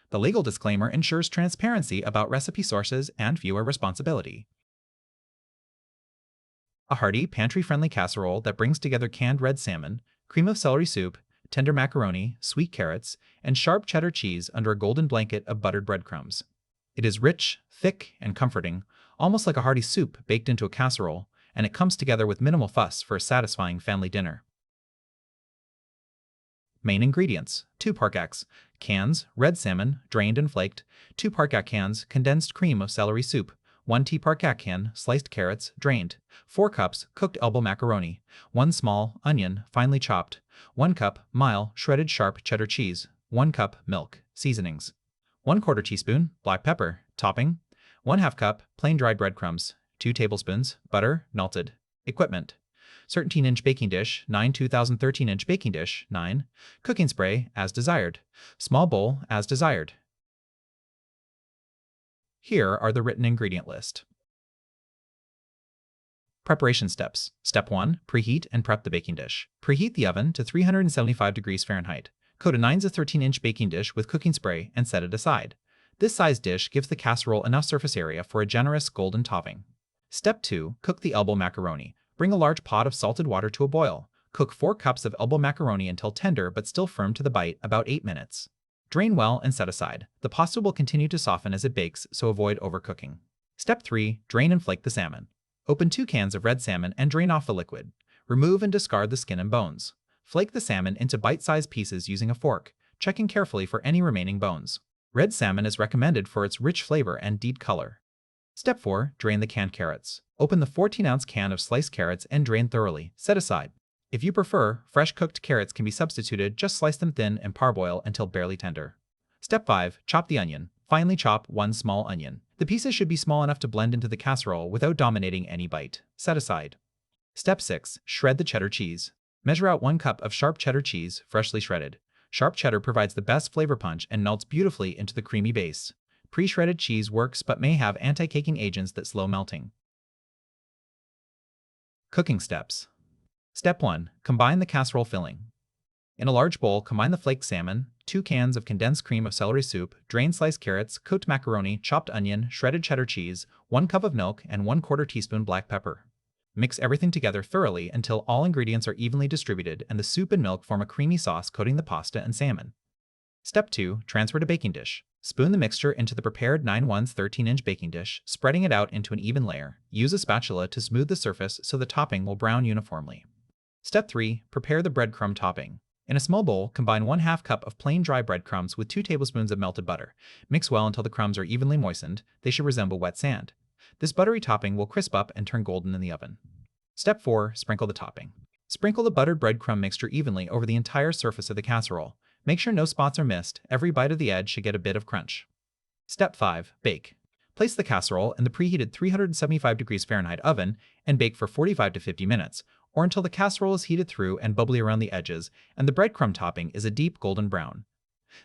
The legal disclaimer ensures transparency about recipe sources and viewer responsibility. A hearty, pantry-friendly casserole that brings together canned red salmon, cream of celery soup, tender macaroni, sweet carrots, and sharp cheddar cheese under a golden blanket of buttered breadcrumbs. It is rich, thick, and comforting, almost like a hearty soup baked into a casserole, and it comes together with minimal fuss for a satisfying family dinner. Main ingredients: 2 park-acks, cans, red salmon, drained and flaked, 2 park-ack cans, condensed cream of celery soup, 1 tea park-ack can, sliced carrots, drained, 4 cups, cooked elbow macaroni, 1 small onion, finely chopped, 1 cup, shredded sharp cheddar cheese, 1 cup, milk, seasonings, 1/4 teaspoon, black pepper, topping, 1/2 cup, plain dried breadcrumbs, 2 tablespoons, butter, melted. Equipment: 13-inch baking dish, 9 2013-inch baking dish, 9, cooking spray, as desired, small bowl, as desired. Here are the written ingredient list. Preparation steps. Step 1. Preheat and prep the baking dish. Preheat the oven to 375 degrees Fahrenheit. Coat a 9 to 13-inch baking dish with cooking spray and set it aside. This size dish gives the casserole enough surface area for a generous golden topping. Step 2. Cook the elbow macaroni. Bring a large pot of salted water to a boil. Cook 4 cups of elbow macaroni until tender but still firm to the bite, about 8 minutes. Drain well and set aside. The pasta will continue to soften as it bakes, so avoid overcooking. Step 3. Drain and flake the salmon. Open 2 cans of red salmon and drain off the liquid. Remove and discard the skin and bones. Flake the salmon into bite-sized pieces using a fork, checking carefully for any remaining bones. Red salmon is recommended for its rich flavor and deep color. Step 4. Drain the canned carrots. Open the 14-ounce can of sliced carrots and drain thoroughly. Set aside. If you prefer, fresh cooked carrots can be substituted. Just slice them thin and parboil until barely tender. Step 5. Chop the onion. Finely chop 1 small onion. The pieces should be small enough to blend into the casserole without dominating any bite. Set aside. Step 6. Shred the cheddar cheese. Measure out 1 cup of sharp cheddar cheese, freshly shredded. Sharp cheddar provides the best flavor punch and melts beautifully into the creamy base. Pre-shredded cheese works but may have anti-caking agents that slow melting. Cooking steps. Step 1. Combine the casserole filling. In a large bowl, combine the flaked salmon, 2 cans of condensed cream of celery soup, drained sliced carrots, cooked macaroni, chopped onion, shredded cheddar cheese, 1 cup of milk, and 1/4 teaspoon black pepper. Mix everything together thoroughly until all ingredients are evenly distributed and the soup and milk form a creamy sauce coating the pasta and salmon. Step 2. Transfer to baking dish. Spoon the mixture into the prepared 9/1 13-inch baking dish, spreading it out into an even layer. Use a spatula to smooth the surface so the topping will brown uniformly. Step 3. Prepare the breadcrumb topping. In a small bowl, combine 1/2 cup of plain dry breadcrumbs with 2 tablespoons of melted butter. Mix well until the crumbs are evenly moistened. They should resemble wet sand. This buttery topping will crisp up and turn golden in the oven. Step 4. Sprinkle the topping. Sprinkle the buttered breadcrumb mixture evenly over the entire surface of the casserole. Make sure no spots are missed. Every bite of the edge should get a bit of crunch. Step 5. Bake. Place the casserole in the preheated 375 degrees Fahrenheit oven and bake for 45 to 50 minutes, or until the casserole is heated through and bubbly around the edges and the breadcrumb topping is a deep golden brown.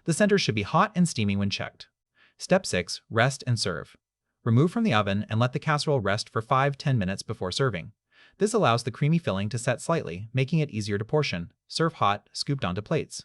The center should be hot and steaming when checked. Step 6. Rest and serve. Remove from the oven and let the casserole rest for 5–10 minutes before serving. This allows the creamy filling to set slightly, making it easier to portion. Serve hot, scooped onto plates.